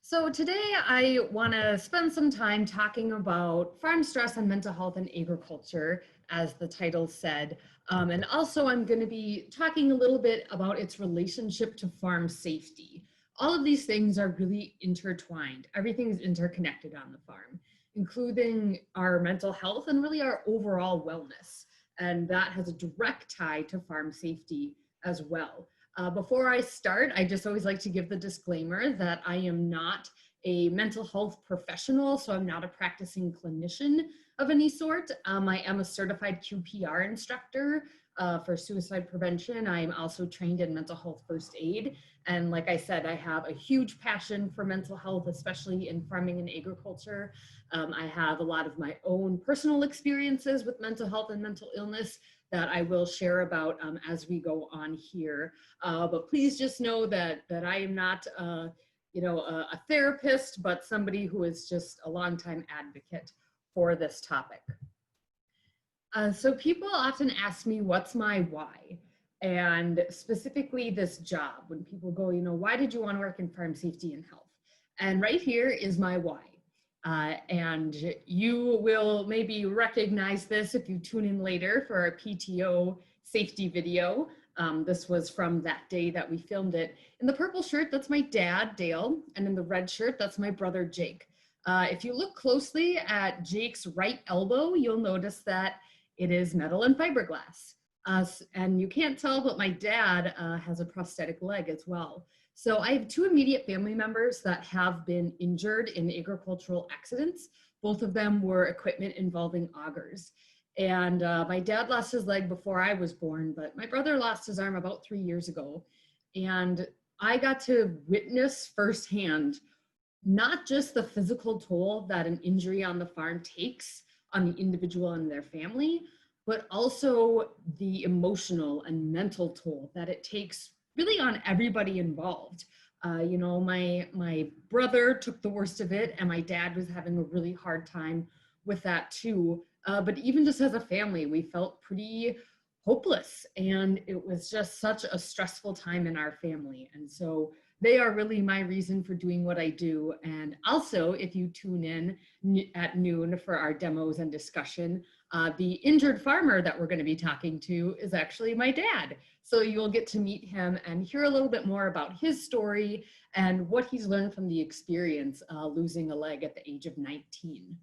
So today I want to spend some time talking about farm stress and mental health in agriculture, as the title said. And also I'm going to be talking a little bit about its relationship to farm safety. All of these things are really intertwined. Everything is interconnected on the farm, including our mental health and really our overall wellness. And that has a direct tie to farm safety as well. Before I start, I just always like to give the disclaimer that I am not a mental health professional, so I'm not a practicing clinician of any sort. I am a certified QPR instructor for suicide prevention. I am also trained in mental health first aid. And like I said, I have a huge passion for mental health, especially in farming and agriculture. I have a lot of my own personal experiences with mental health and mental illness that I will share about as we go on here. But please just know that I am not, a therapist, but somebody who is just a longtime advocate for this topic. So people often ask me, what's my why? And specifically this job, when people go, why did you want to work in farm safety and health? And right here is my why. And you will maybe recognize this if you tune in later for our PTO safety video. This was from that day that we filmed it. In the purple shirt, that's my dad, Dale, and in the red shirt, that's my brother, Jake. If you look closely at Jake's right elbow, you'll notice that it is metal and fiberglass. And you can't tell, but my dad has a prosthetic leg as well. So I have two immediate family members that have been injured in agricultural accidents. Both of them were equipment involving augers. And my dad lost his leg before I was born, but my brother lost his arm about 3 years ago. And I got to witness firsthand, not just the physical toll that an injury on the farm takes on the individual and their family, but also the emotional and mental toll that it takes really on everybody involved. My brother took the worst of it, and my dad was having a really hard time with that too. But even just as a family, we felt pretty hopeless, and it was just such a stressful time in our family. And so they are really my reason for doing what I do. And also, if you tune in at noon for our demos and discussion, the injured farmer that we're going to be talking to is actually my dad. So you'll get to meet him and hear a little bit more about his story and what he's learned from the experience losing a leg at the age of 19.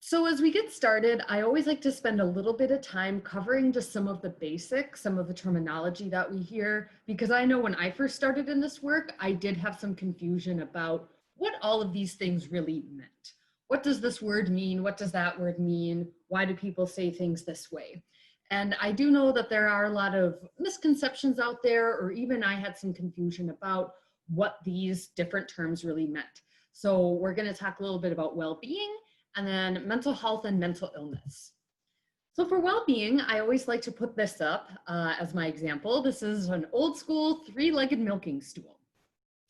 So as we get started, I always like to spend a little bit of time covering just some of the basics, some of the terminology that we hear, because I know when I first started in this work, I did have some confusion about what all of these things really meant. What does this word mean? What does that word mean? Why do people say things this way? And I do know that there are a lot of misconceptions out there, or even I had some confusion about what these different terms really meant. So we're going to talk a little bit about well-being, and then mental health and mental illness. So for well-being, I always like to put this up as my example. This is an old school three-legged milking stool.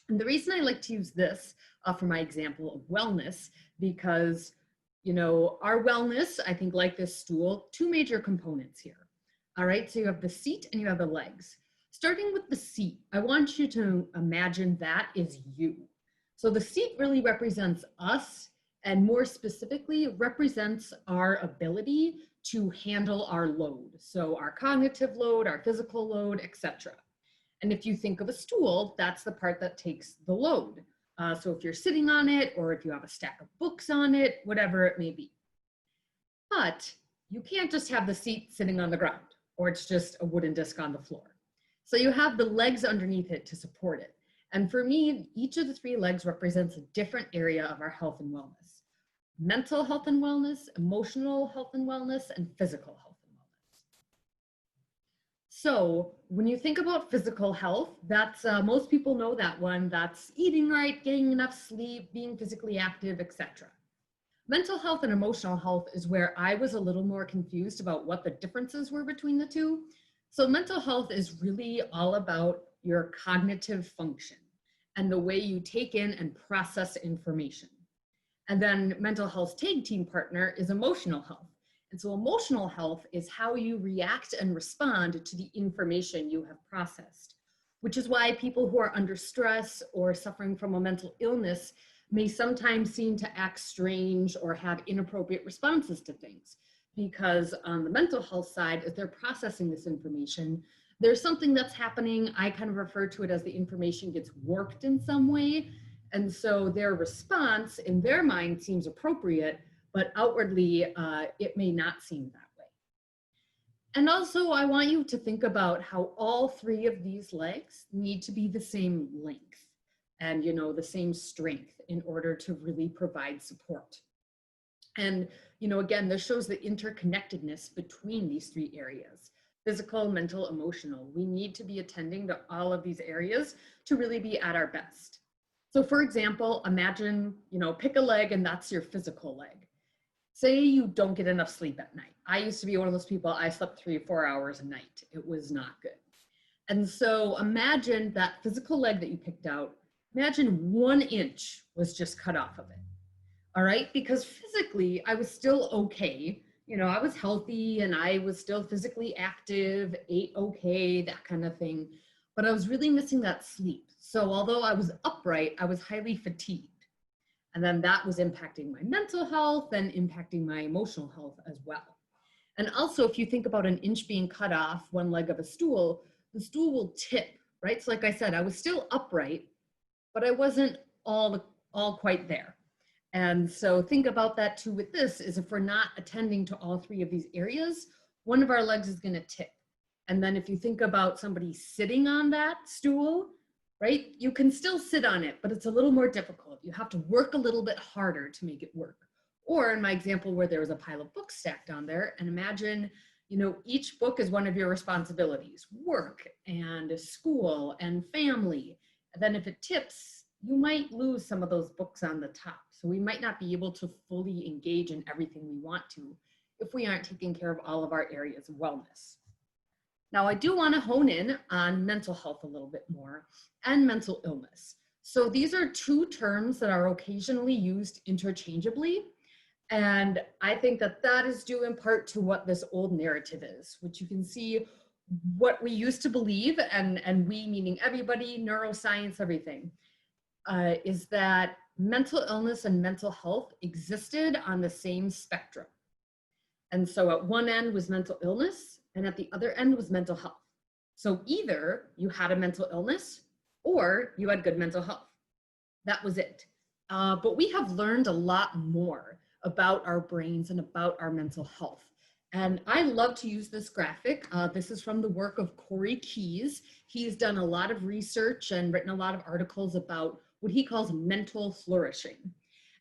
And the reason I like to use this for my example of wellness, because our wellness, I think like this stool, two major components here. All right, so you have the seat and you have the legs. Starting with the seat, I want you to imagine that is you. So the seat really represents us, and more specifically represents our ability to handle our load. So our cognitive load, our physical load, etc. And if you think of a stool, that's the part that takes the load. So if you're sitting on it, or if you have a stack of books on it, whatever it may be. But you can't just have the seat sitting on the ground, or it's just a wooden disc on the floor. So you have the legs underneath it to support it. And for me, each of the three legs represents a different area of our health and wellness. Mental health and wellness, emotional health and wellness, and physical health and wellness. So when you think about physical health, that's most people know that one. That's eating right, getting enough sleep, being physically active, etc. Mental health and emotional health is where I was a little more confused about what the differences were between the two. So mental health is really all about your cognitive function and the way you take in and process information. And then mental health tag team partner is emotional health. And so emotional health is how you react and respond to the information you have processed. which is why people who are under stress or suffering from a mental illness may sometimes seem to act strange or have inappropriate responses to things. Because on the mental health side, as they're processing this information, there's something that's happening. I kind of refer to it as the information gets warped in some way. And so their response in their mind seems appropriate, but outwardly it may not seem that way. And also I want you to think about how all three of these legs need to be the same length and the same strength in order to really provide support. And again, this shows the interconnectedness between these three areas: physical, mental, emotional. We need to be attending to all of these areas to really be at our best. So for example, imagine, pick a leg and that's your physical leg. Say you don't get enough sleep at night. I used to be one of those people, I slept 3 or 4 hours a night. It was not good. And so imagine that physical leg that you picked out, imagine 1 inch was just cut off of it. All right, because physically I was still okay. I was healthy and I was still physically active, ate okay, that kind of thing. But I was really missing that sleep. So although I was upright, I was highly fatigued. And then that was impacting my mental health and impacting my emotional health as well. And also, if you think about 1 inch being cut off, 1 leg of a stool, the stool will tip, right? So like I said, I was still upright, but I wasn't all quite there. And so think about that too with this, is if we're not attending to all three of these areas, one of our legs is going to tip. And then if you think about somebody sitting on that stool, right, you can still sit on it, but it's a little more difficult. You have to work a little bit harder to make it work. Or in my example where there was a pile of books stacked on there, and imagine, each book is one of your responsibilities: work and school and family. And then if it tips, you might lose some of those books on the top. So we might not be able to fully engage in everything we want to if we aren't taking care of all of our areas of wellness. Now, I do want to hone in on mental health a little bit more and mental illness. So these are 2 terms that are occasionally used interchangeably. And I think that that is due in part to what this old narrative is, which you can see what we used to believe, and we meaning everybody, neuroscience, everything, is that mental illness and mental health existed on the same spectrum. And so at one end was mental illness, and at the other end was mental health. So either you had a mental illness or you had good mental health. That was it. But we have learned a lot more about our brains and about our mental health. And I love to use this graphic. This is from the work of Corey Keyes. He's done a lot of research and written a lot of articles about what he calls mental flourishing.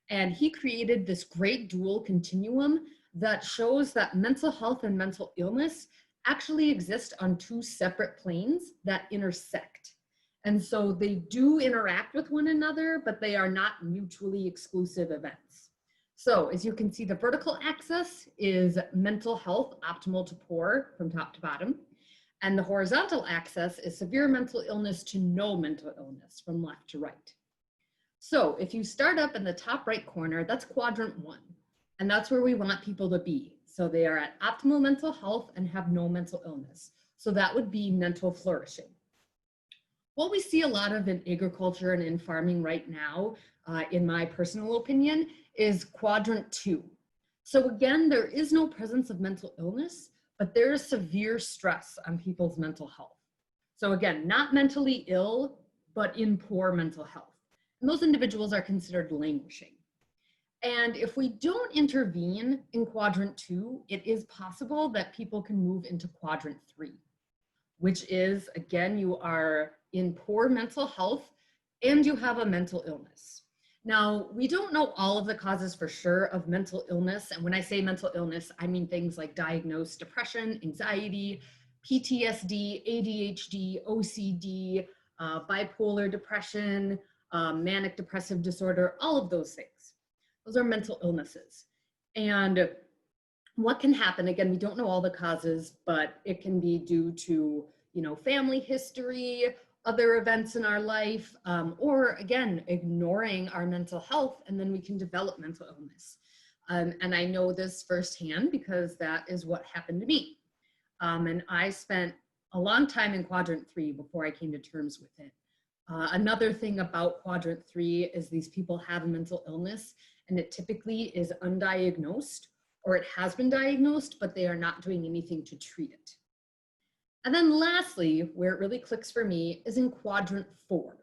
And he created this great dual continuum that shows that mental health and mental illness actually exist on 2 separate planes that intersect. And so they do interact with one another, but they are not mutually exclusive events. So as you can see, the vertical axis is mental health, optimal to poor, from top to bottom. And the horizontal axis is severe mental illness to no mental illness, from left to right. So if you start up in the top right corner, that's quadrant 1. And that's where we want people to be. So they are at optimal mental health and have no mental illness. So that would be mental flourishing. What we see a lot of in agriculture and in farming right now, in my personal opinion, is quadrant 2. So again, there is no presence of mental illness, but there is severe stress on people's mental health. So again, not mentally ill, but in poor mental health. And those individuals are considered languishing. And if we don't intervene in quadrant 2, it is possible that people can move into quadrant 3, which is, again, you are in poor mental health and you have a mental illness. Now, we don't know all of the causes for sure of mental illness. And when I say mental illness, I mean things like diagnosed depression, anxiety, PTSD, ADHD, OCD, bipolar depression, manic depressive disorder, all of those things. Those are mental illnesses. And what can happen, again, we don't know all the causes, but it can be due to, family history, other events in our life, or again, ignoring our mental health, and then we can develop mental illness. And I know this firsthand because that is what happened to me. And I spent a long time in quadrant 3 before I came to terms with it. Another thing about quadrant 3 is these people have a mental illness, and it typically is undiagnosed, or it has been diagnosed, but they are not doing anything to treat it. And then lastly, where it really clicks for me is in quadrant 4.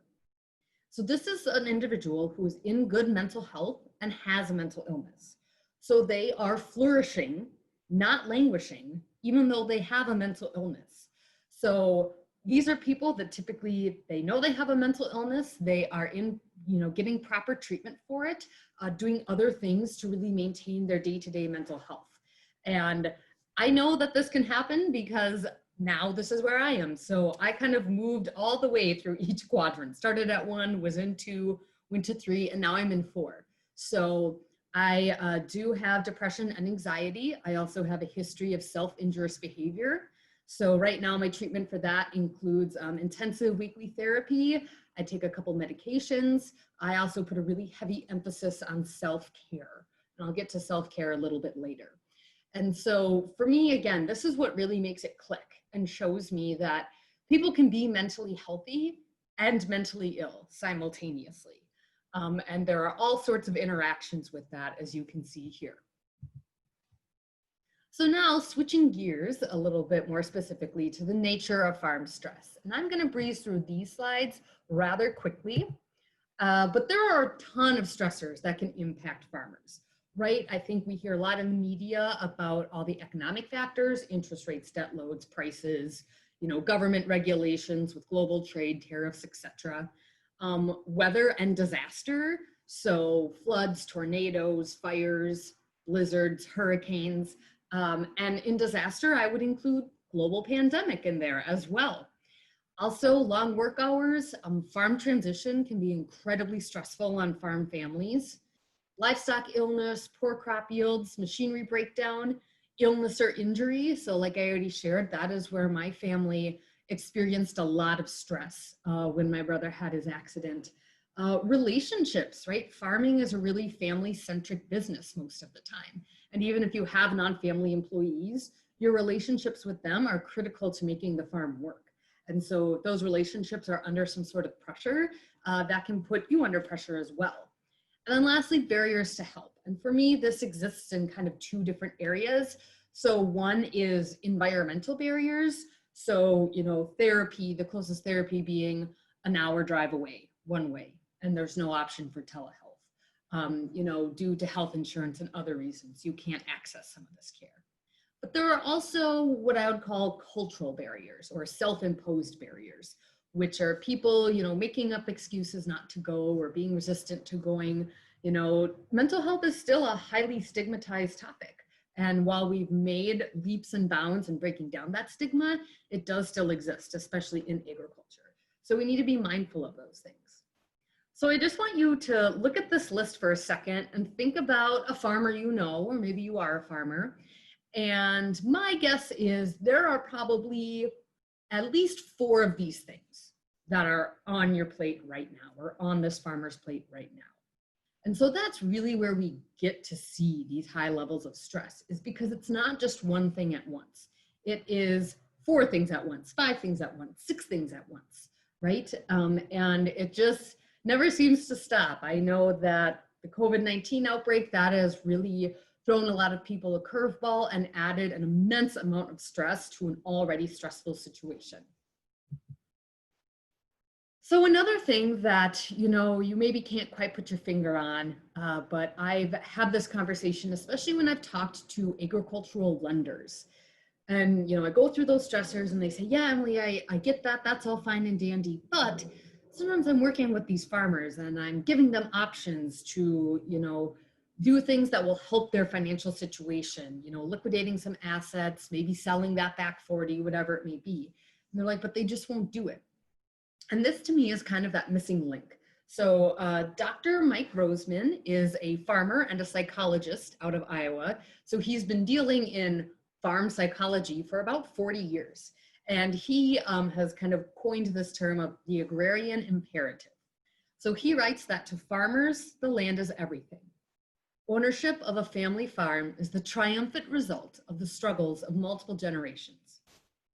So this is an individual who is in good mental health and has a mental illness. So they are flourishing, not languishing, even though they have a mental illness. So these are people that typically, they know they have a mental illness, they are in, getting proper treatment for it, doing other things to really maintain their day-to-day mental health. And I know that this can happen because now this is where I am. So I kind of moved all the way through each quadrant, started at 1, was in 2, went to 3, and now I'm in 4. So I do have depression and anxiety. I also have a history of self-injurious behavior. So right now my treatment for that includes intensive weekly therapy. I take a couple medications. I also put a really heavy emphasis on self-care. And I'll get to self-care a little bit later. And so for me, again, this is what really makes it click and shows me that people can be mentally healthy and mentally ill simultaneously. And there are all sorts of interactions with that, as you can see here. So now switching gears a little bit more specifically to the nature of farm stress. And I'm going to breeze through these slides rather quickly, but there are a ton of stressors that can impact farmers, right? I think we hear a lot in the media about all the economic factors, interest rates, debt loads, prices, government regulations with global trade, tariffs, etc. Weather and disaster, so floods, tornadoes, fires, blizzards, hurricanes. And in disaster, I would include global pandemic in there as well. Also, long work hours, farm transition can be incredibly stressful on farm families. Livestock illness, poor crop yields, machinery breakdown, illness or injury. So like I already shared, that is where my family experienced a lot of stress when my brother had his accident. Relationships, right? Farming is a really family-centric business most of the time. And even if you have non-family employees, your relationships with them are critical to making the farm work. And so if those relationships are under some sort of pressure, that can put you under pressure as well. And then lastly, barriers to help. And for me, this exists in kind of 2 different areas. So one is environmental barriers. So, therapy, the closest therapy being an hour drive away, one way, and there's no option for telehealth. Due to health insurance and other reasons, you can't access some of this care. But there are also what I would call cultural barriers or self-imposed barriers, which are people, making up excuses not to go or being resistant to going. Mental health is still a highly stigmatized topic. And while we've made leaps and bounds in breaking down that stigma, it does still exist, especially in agriculture. So we need to be mindful of those things. So I just want you to look at this list for a second and think about a farmer or maybe you are a farmer. And my guess is there are probably at least 4 of these things that are on your plate right now or on this farmer's plate right now. And so that's really where we get to see these high levels of stress, is because it's not just one thing at once. It is 4 things at once, 5 things at once, 6 things at once, right? And it just never seems to stop. I know that the COVID-19 outbreak, that has really thrown a lot of people a curveball and added an immense amount of stress to an already stressful situation. So another thing that, you maybe can't quite put your finger on, but I've had this conversation, especially when I've talked to agricultural lenders. And, I go through those stressors and they say, yeah, Emily, I get that. That's all fine and dandy. But sometimes I'm working with these farmers and I'm giving them options to, do things that will help their financial situation, liquidating some assets, maybe selling that back 40, whatever it may be. And they're like, but they just won't do it. And this to me is kind of that missing link. So Dr. Mike Roseman is a farmer and a psychologist out of Iowa. So he's been dealing in farm psychology for about 40 years. And he has kind of coined this term of the agrarian imperative. So he writes that to farmers, the land is everything. Ownership of a family farm is the triumphant result of the struggles of multiple generations.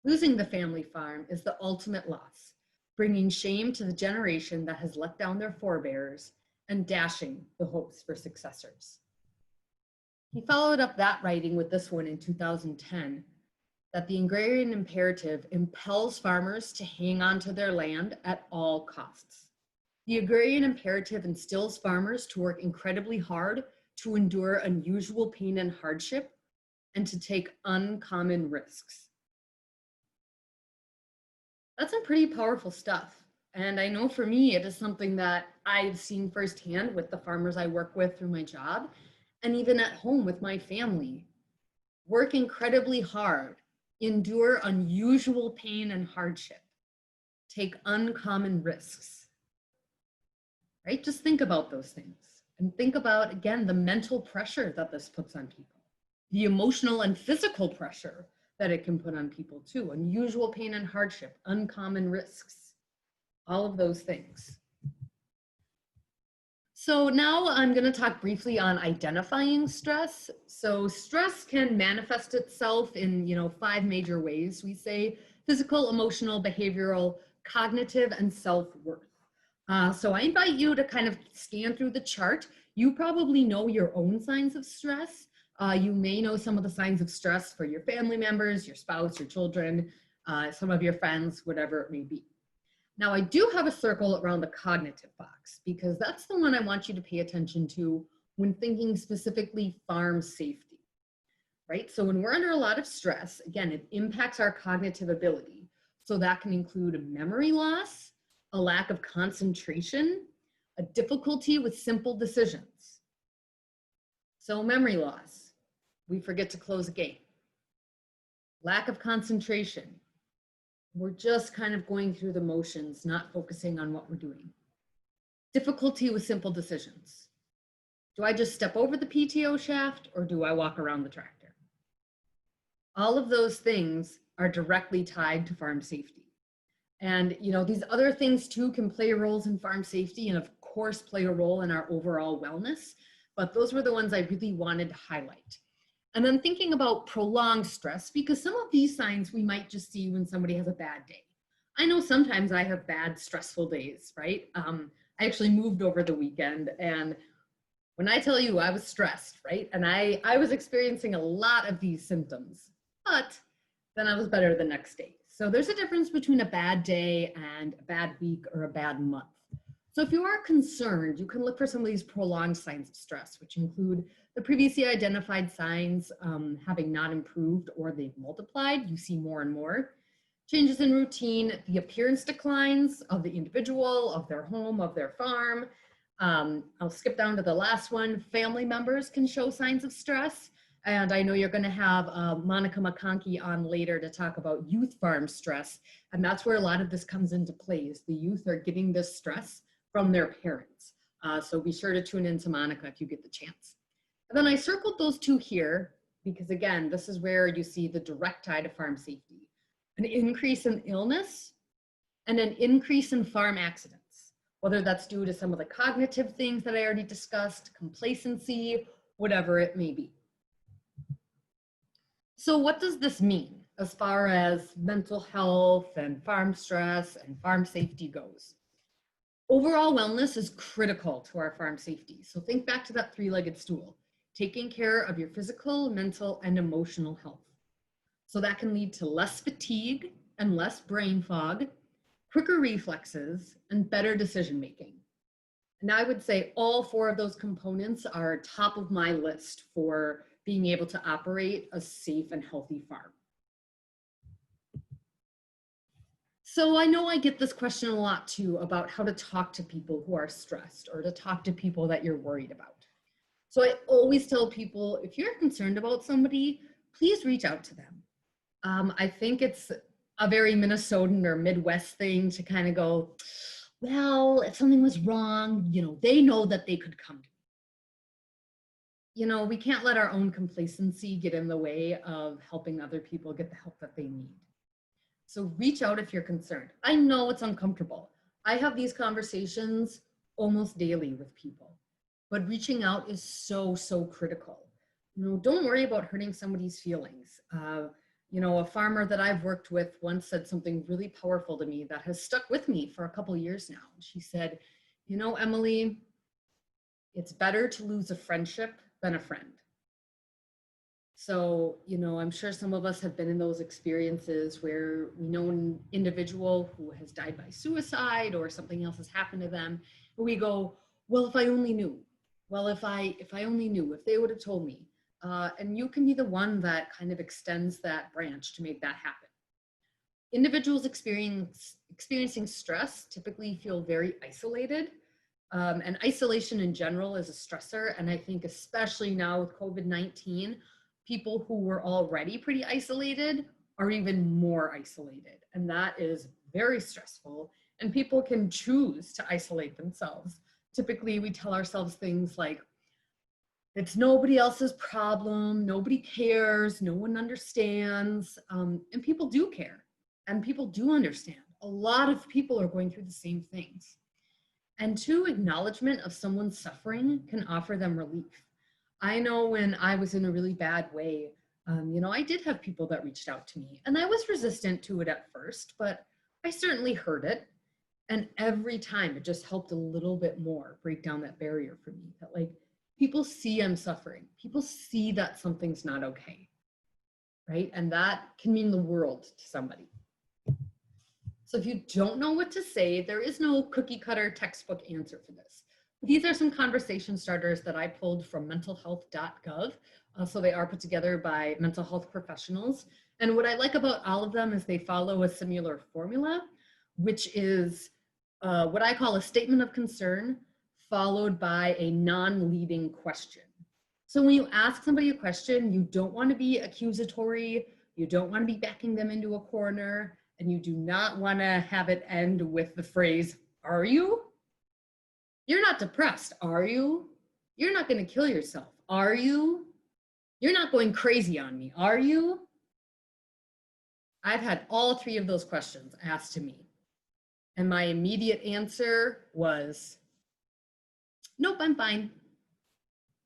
Losing the family farm is the ultimate loss, bringing shame to the generation that has let down their forebears and dashing the hopes for successors. He followed up that writing with this one in 2010, that the agrarian imperative impels farmers to hang on to their land at all costs. The agrarian imperative instills farmers to work incredibly hard, to endure unusual pain and hardship, and to take uncommon risks. That's some pretty powerful stuff. And I know for me, it is something that I've seen firsthand with the farmers I work with through my job, and even at home with my family. Work incredibly hard, endure unusual pain and hardship, take uncommon risks, right? Just think about those things and think about, again, the mental pressure that this puts on people, the emotional and physical pressure that it can put on people too, unusual pain and hardship, uncommon risks, all of those things. So now I'm going to talk briefly on identifying stress. So stress can manifest itself in, 5 major ways. We say physical, emotional, behavioral, cognitive, and self-worth. So I invite you to kind of scan through the chart. You probably know your own signs of stress. You may know some of the signs of stress for your family members, your spouse, your children, some of your friends, whatever it may be. Now, I do have a circle around the cognitive box because that's the one I want you to pay attention to when thinking specifically farm safety, right? So when we're under a lot of stress, again, it impacts our cognitive ability. So that can include memory loss, a lack of concentration, a difficulty with simple decisions. So memory loss, we forget to close a game. Lack of concentration, we're just kind of going through the motions, not focusing on what we're doing. Difficulty with simple decisions. Do I just step over the PTO shaft or do I walk around the tractor? All of those things are directly tied to farm safety. And these other things too can play roles in farm safety and of course play a role in our overall wellness, but those were the ones I really wanted to highlight. And then thinking about prolonged stress, because some of these signs we might just see when somebody has a bad day. I know sometimes I have bad, stressful days, right? I actually moved over the weekend, and when I tell you I was stressed, right? And I was experiencing a lot of these symptoms, but then I was better the next day. So there's a difference between a bad day and a bad week or a bad month. So if you are concerned, you can look for some of these prolonged signs of stress, which include the previously identified signs having not improved or they've multiplied. You see more and more. Changes in routine, the appearance declines of the individual, of their home, of their farm. I'll skip down to the last one. Family members can show signs of stress. And I know you're going to have Monica McConkey on later to talk about youth farm stress. And that's where a lot of this comes into play, is the youth are getting this stress from their parents. So be sure to tune in to Monica if you get the chance. And then I circled those 2 here because, again, this is where you see the direct tie to farm safety. An increase in illness and an increase in farm accidents, whether that's due to some of the cognitive things that I already discussed, complacency, whatever it may be. So what does this mean as far as mental health and farm stress and farm safety goes? Overall wellness is critical to our farm safety. So think back to that 3-legged stool, taking care of your physical, mental, and emotional health. So that can lead to less fatigue and less brain fog, quicker reflexes, and better decision-making. And I would say all 4 of those components are top of my list for being able to operate a safe and healthy farm. So I know I get this question a lot too about how to talk to people who are stressed or to talk to people that you're worried about. So I always tell people, if you're concerned about somebody, please reach out to them. I think it's a very Minnesotan or Midwest thing to kind of go, well, if something was wrong, they know that they could come to me. We can't let our own complacency get in the way of helping other people get the help that they need. So reach out if you're concerned. I know it's uncomfortable. I have these conversations almost daily with people, but reaching out is so, so critical. Don't worry about hurting somebody's feelings. You know, a farmer that I've worked with once said something really powerful to me that has stuck with me for a couple years now. She said, you know, Emily, it's better to lose a friendship than a friend. So, you know, I'm sure some of us have been in those experiences where we know an individual who has died by suicide or something else has happened to them. And we go, well, if I only knew. Well, if I only knew, if they would have told me. And you can be the one that kind of extends that branch to make that happen. Individuals experiencing stress typically feel very isolated. And isolation in general is a stressor. And I think especially now with COVID-19, people who were already pretty isolated are even more isolated. And that is very stressful. And people can choose to isolate themselves. Typically, we tell ourselves things like, it's nobody else's problem, nobody cares, no one understands. And people do care, and people do understand. A lot of people are going through the same things. And two, acknowledgement of someone's suffering can offer them relief. I know when I was in a really bad way, you know, I did have people that reached out to me, and I was resistant to it at first, but I certainly heard it. And every time it just helped a little bit more break down that barrier for me, that like people see I'm suffering, people see that something's not okay, right? And that can mean the world to somebody. So if you don't know what to say, there is no cookie cutter textbook answer for this. These are some conversation starters that I pulled from mentalhealth.gov. So they are put together by mental health professionals. And what I like about all of them is they follow a similar formula, which is what I call a statement of concern followed by a non-leading question. So when you ask somebody a question, you don't want to be accusatory, you don't want to be backing them into a corner, and you do not want to have it end with the phrase, are you? You're not depressed, are you? You're not going to kill yourself, are you? You're not going crazy on me, are you? I've had all three of those questions asked to me. And my immediate answer was, nope, I'm fine.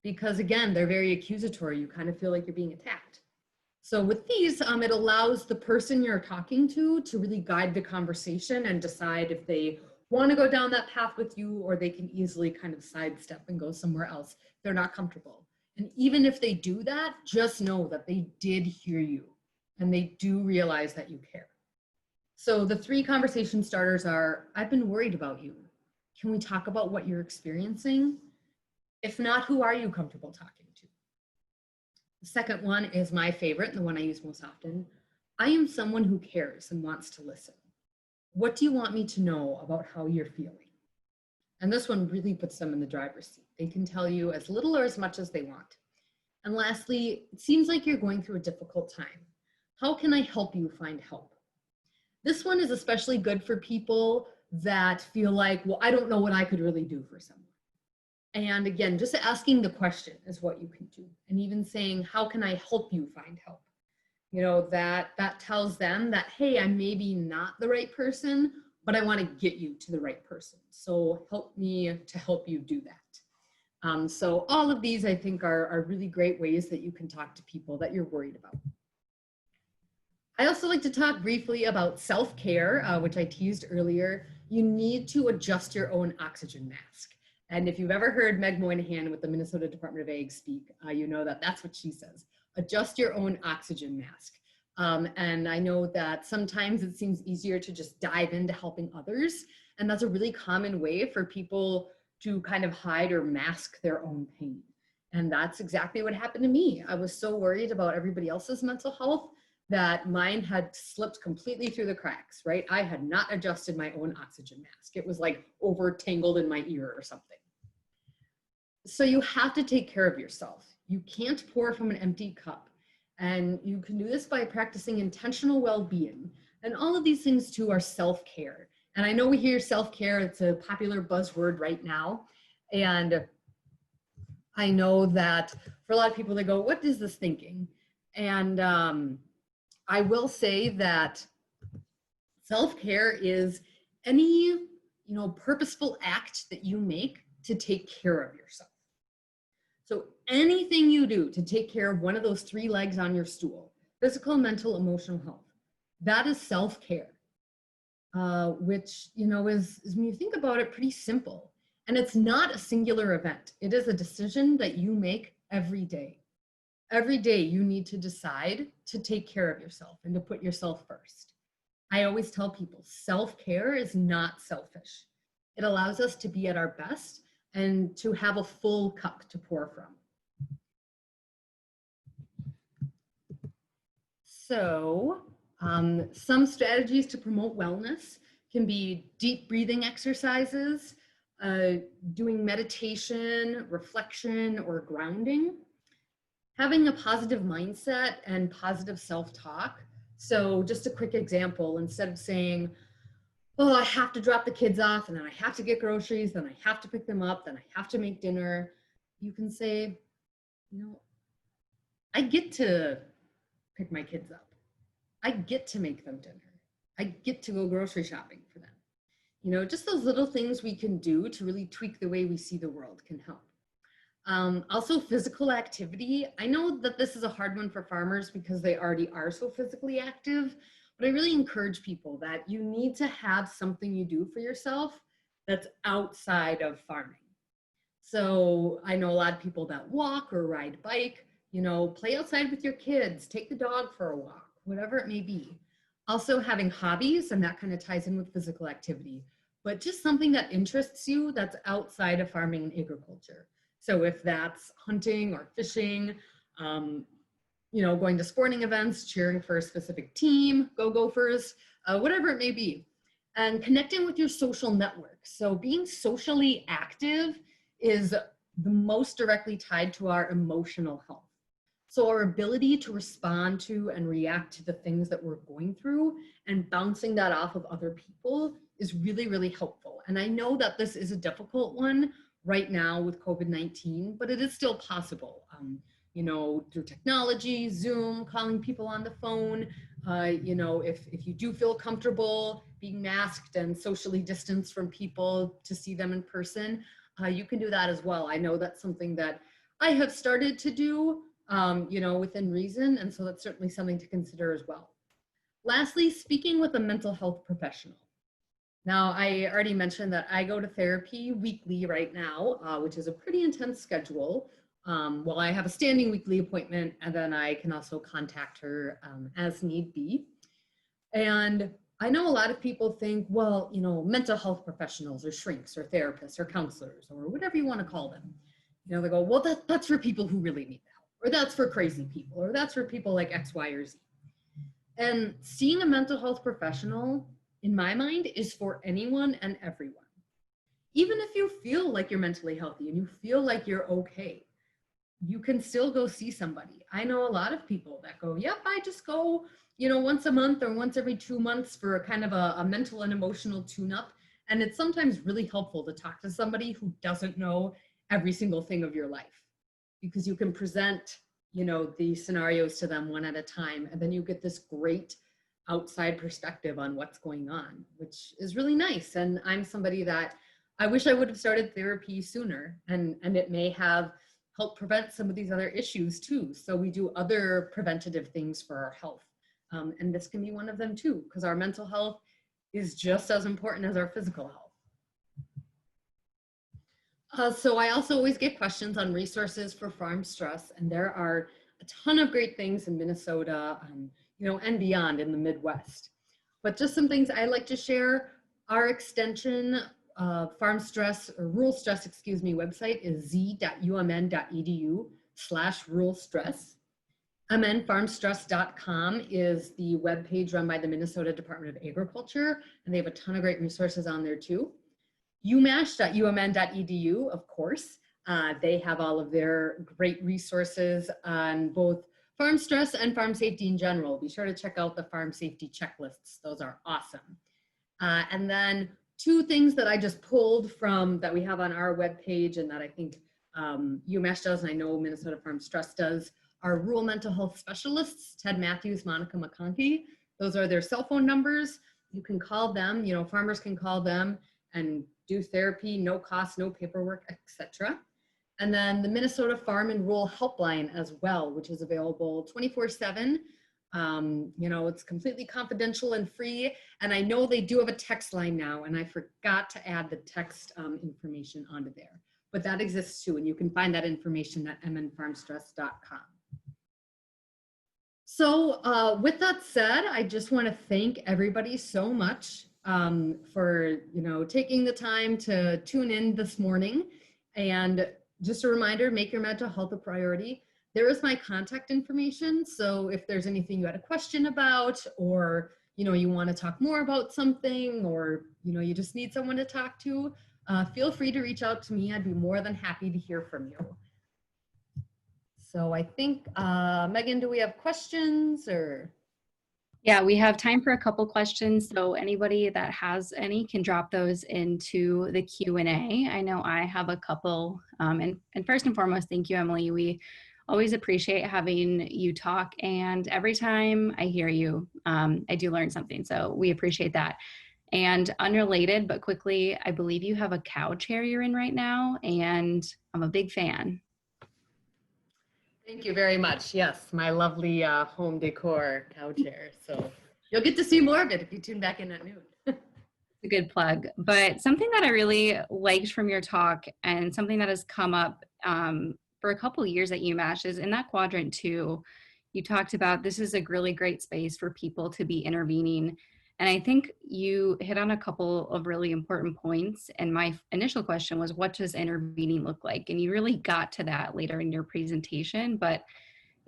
Because again, they're very accusatory. You kind of feel like you're being attacked. So with these, it allows the person you're talking to really guide the conversation and decide if they want to go down that path with you, or they can easily kind of sidestep and go somewhere else if they're not comfortable. And even if they do that, just know that they did hear you and they do realize that you care. So the three conversation starters are, I've been worried about you. Can we talk about what you're experiencing? If not, who are you comfortable talking to? The second one is my favorite, and the one I use most often. I am someone who cares and wants to listen. What do you want me to know about how you're feeling? And this one really puts them in the driver's seat. They can tell you as little or as much as they want. And lastly, it seems like you're going through a difficult time. How can I help you find help? This one is especially good for people that feel like, well, I don't know what I could really do for someone. And again, just asking the question is what you can do. And even saying, how can I help you find help? You know, that tells them that, hey, I'm maybe not the right person, but I want to get you to the right person. So help me to help you do that. So all of these, I think, are really great ways that you can talk to people that you're worried about. I also like to talk briefly about self-care, which I teased earlier. You need to adjust your own oxygen mask. And if you've ever heard Meg Moynihan with the Minnesota Department of Ag speak, you know that that's what she says. Adjust your own oxygen mask. And I know that sometimes it seems easier to just dive into helping others. And that's a really common way for people to kind of hide or mask their own pain. And that's exactly what happened to me. I was so worried about everybody else's mental health that mine had slipped completely through the cracks, right? I had not adjusted my own oxygen mask. It was like over tangled in my ear or something. So you have to take care of yourself. You can't pour from an empty cup. And you can do this by practicing intentional well-being. And all of these things too are self-care. And I know we hear self-care, it's a popular buzzword right now. And I know that for a lot of people, they go, what is this thinking? And I will say that self-care is any, purposeful act that you make to take care of yourself. So anything you do to take care of one of those three legs on your stool, physical, mental, emotional health. That is self-care, which, you know, is when you think about it, pretty simple. And it's not a singular event. It is a decision that you make every day. Every day you need to decide to take care of yourself and to put yourself first. I always tell people self-care is not selfish. It allows us to be at our best and to have a full cup to pour from. So some strategies to promote wellness can be deep breathing exercises, doing meditation, reflection, or grounding, having a positive mindset and positive self-talk. So just a quick example, instead of saying, oh, I have to drop the kids off, and then I have to get groceries, then I have to pick them up, then I have to make dinner, you can say, you know, I get to pick my kids up. I get to make them dinner. I get to go grocery shopping for them. You know, just those little things we can do to really tweak the way we see the world can help. Also physical activity. I know that this is a hard one for farmers because they already are so physically active, but I really encourage people that you need to have something you do for yourself that's outside of farming. So I know a lot of people that walk or ride bike, you know, play outside with your kids, take the dog for a walk, whatever it may be. Also having hobbies, and that kind of ties in with physical activity, but just something that interests you that's outside of farming and agriculture. So if that's hunting or fishing, you know, going to sporting events, cheering for a specific team, go Gophers, whatever it may be. And connecting with your social network. So being socially active is the most directly tied to our emotional health. So our ability to respond to and react to the things that we're going through and bouncing that off of other people is really, really helpful. And I know that this is a difficult one right now with COVID-19, but it is still possible. You know, through technology, Zoom, calling people on the phone, you know, if you do feel comfortable being masked and socially distanced from people to see them in person, you can do that as well. I know that's something that I have started to do, you know, within reason. And so that's certainly something to consider as well. Lastly, speaking with a mental health professional. Now, I already mentioned that I go to therapy weekly right now, which is a pretty intense schedule. Well, I have a standing weekly appointment, and then I can also contact her as need be. And I know a lot of people think, well, you know, mental health professionals or shrinks or therapists or counselors or whatever you want to call them. You know, they go, well, that's for people who really need help, or that's for crazy people, or that's for people like X, Y, or Z. And seeing a mental health professional, in my mind, is for anyone and everyone. Even if you feel like you're mentally healthy and you feel like you're okay, you can still go see somebody. I know a lot of people that go, yep, I just go, you know, once a month or once every 2 months for a kind of a mental and emotional tune-up. And it's sometimes really helpful to talk to somebody who doesn't know every single thing of your life, because you can present, you know, the scenarios to them one at a time, and then you get this great outside perspective on what's going on, which is really nice. And I'm somebody that I wish I would have started therapy sooner, and it may have helped prevent some of these other issues too. So we do other preventative things for our health. And this can be one of them too, because our mental health is just as important as our physical health. So I also always get questions on resources for farm stress, and there are a ton of great things in Minnesota, you know, and beyond in the Midwest. But just some things I like to share. Our extension farm stress or rural stress, excuse me, website is z.umn.edu/rural stress. mnfarmstress.com is the webpage run by the Minnesota Department of Agriculture, and they have a ton of great resources on there too. umash.umn.edu, of course. They have all of their great resources on both farm stress and farm safety in general. Be sure to check out the farm safety checklists. Those are awesome. And then two things that I just pulled from that we have on our webpage and that I think UMass does, and I know Minnesota Farm Stress does, are rural mental health specialists, Ted Matthews, Monica McConkey. Those are their cell phone numbers. You can call them, you know, farmers can call them and do therapy, no cost, no paperwork, etc. And then the Minnesota Farm and Rural Helpline as well, which is available 24/7. You know, it's completely confidential and free. And I know they do have a text line now, and I forgot to add the text information onto there. But that exists too, and you can find that information at mnfarmstress.com. So with that said, I just want to thank everybody so much for, you know, taking the time to tune in this morning. And just a reminder, make your mental health a priority. There is my contact information. So if there's anything you had a question about, or, you know, you want to talk more about something, or, you know, you just need someone to talk to, feel free to reach out to me. I'd be more than happy to hear from you. So I think, Megan, do we have questions or? Yeah, we have time for a couple questions. So anybody that has any can drop those into the Q&A. I know I have a couple. And first and foremost, thank you, Emily. We always appreciate having you talk. And every time I hear you, I do learn something. So we appreciate that. And unrelated, but quickly, I believe you have a cow chair you're in right now, and I'm a big fan. Thank you very much. Yes, my lovely home decor cow chair. So you'll get to see more of it if you tune back in at noon. A good plug. But something that I really liked from your talk, and something that has come up for a couple of years at UMass, is in that quadrant 2, you talked about this is a really great space for people to be intervening. And I think you hit on a couple of really important points. And my initial question was, what does intervening look like? And you really got to that later in your presentation, but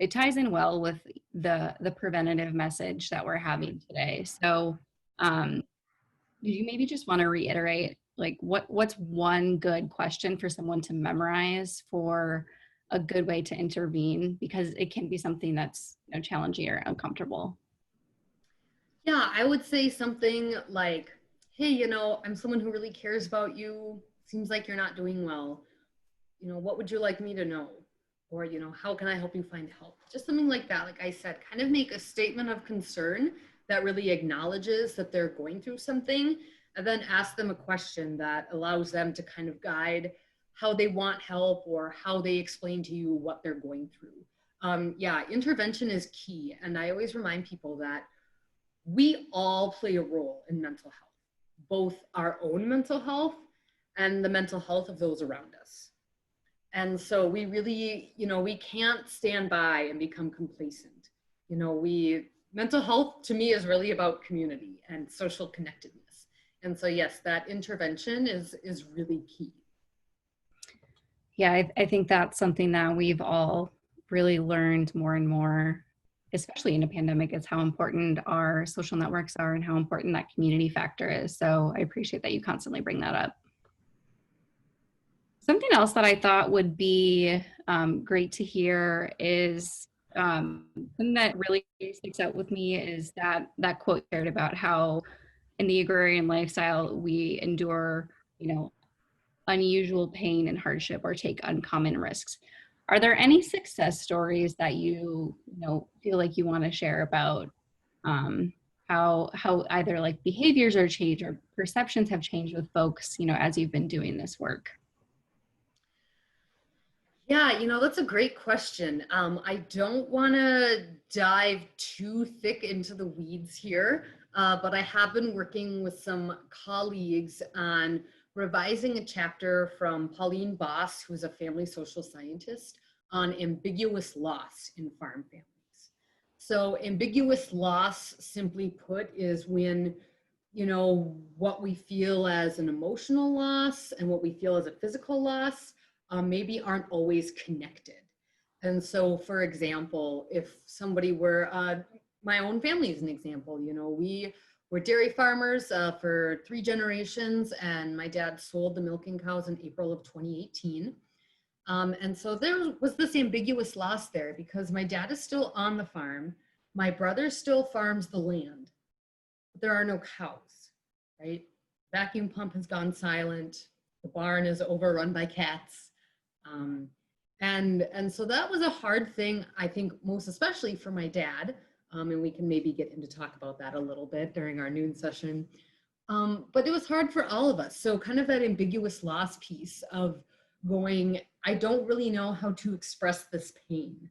it ties in well with the preventative message that we're having today. So do you maybe just want to reiterate, like, what's one good question for someone to memorize for a good way to intervene? Because it can be something that's, you know, challenging or uncomfortable. Yeah, I would say something like, hey, you know, I'm someone who really cares about you. Seems like you're not doing well. You know, what would you like me to know? Or, you know, how can I help you find help? Just something like that. Like I said, kind of make a statement of concern that really acknowledges that they're going through something, and then ask them a question that allows them to kind of guide how they want help or how they explain to you what they're going through. Yeah, intervention is key. And I always remind people that we all play a role in mental health, both our own mental health and the mental health of those around us. And so we really, you know, we can't stand by and become complacent. You know, mental health to me is really about community and social connectedness. And so, yes, that intervention is really key. Yeah, I think that's something that we've all really learned more and more, especially in a pandemic, is how important our social networks are and how important that community factor is. So I appreciate that you constantly bring that up. Something else that I thought would be great to hear is something that really sticks out with me is that quote shared about how in the agrarian lifestyle we endure, you know, unusual pain and hardship or take uncommon risks. Are there any success stories that you know feel like you want to share about how either like behaviors are changed or perceptions have changed with folks, you know, as you've been doing this work? Yeah, you know, that's a great question. I don't want to dive too thick into the weeds here, but I have been working with some colleagues on revising a chapter from Pauline Boss, who's a family social scientist, on ambiguous loss in farm families. So ambiguous loss, simply put, is when, you know, what we feel as an emotional loss and what we feel as a physical loss maybe aren't always connected. And so, for example, if somebody were, my own family is an example, you know, we were dairy farmers for 3 generations, and my dad sold the milking cows in April of 2018. And so there was this ambiguous loss there because my dad is still on the farm, my brother still farms the land, but there are no cows, right? Vacuum pump has gone silent, the barn is overrun by cats. And so that was a hard thing, I think, most especially for my dad. And we can maybe get into talk about that a little bit during our noon session. But it was hard for all of us. So kind of that ambiguous loss piece of going, I don't really know how to express this pain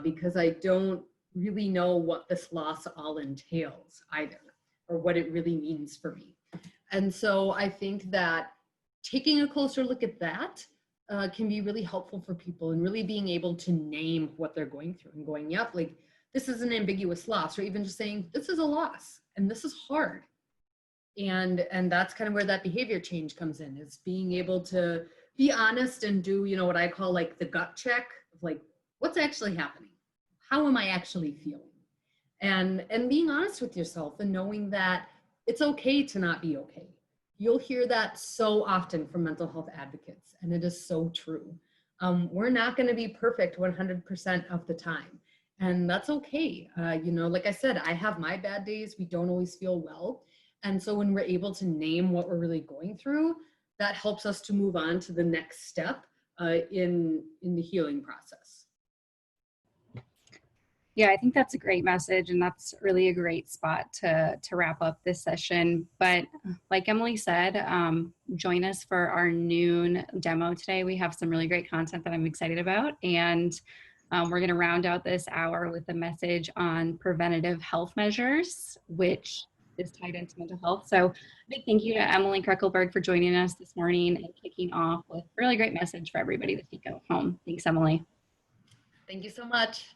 because I don't really know what this loss all entails either, or what it really means for me. And so I think that taking a closer look at that can be really helpful for people, and really being able to name what they're going through and going, yep, like this is an ambiguous loss, or even just saying this is a loss and this is hard. And that's kind of where that behavior change comes in, is being able to be honest and do, you know, what I call like the gut check of like, what's actually happening? How am I actually feeling? And being honest with yourself and knowing that it's okay to not be okay. You'll hear that so often from mental health advocates, and it is so true. We're not going to be perfect 100% of the time, and that's okay. You know, like I said, I have my bad days. We don't always feel well. And so when we're able to name what we're really going through, that helps us to move on to the next step in the healing process. Yeah, I think that's a great message, and that's really a great spot to wrap up this session. But like Emily said, join us for our noon demo today. We have some really great content that I'm excited about, and we're going to round out this hour with a message on preventative health measures, which is tied into mental health. So a big thank you to Emily Krekelberg for joining us this morning and kicking off with a really great message for everybody to take home. Thanks, Emily. Thank you so much.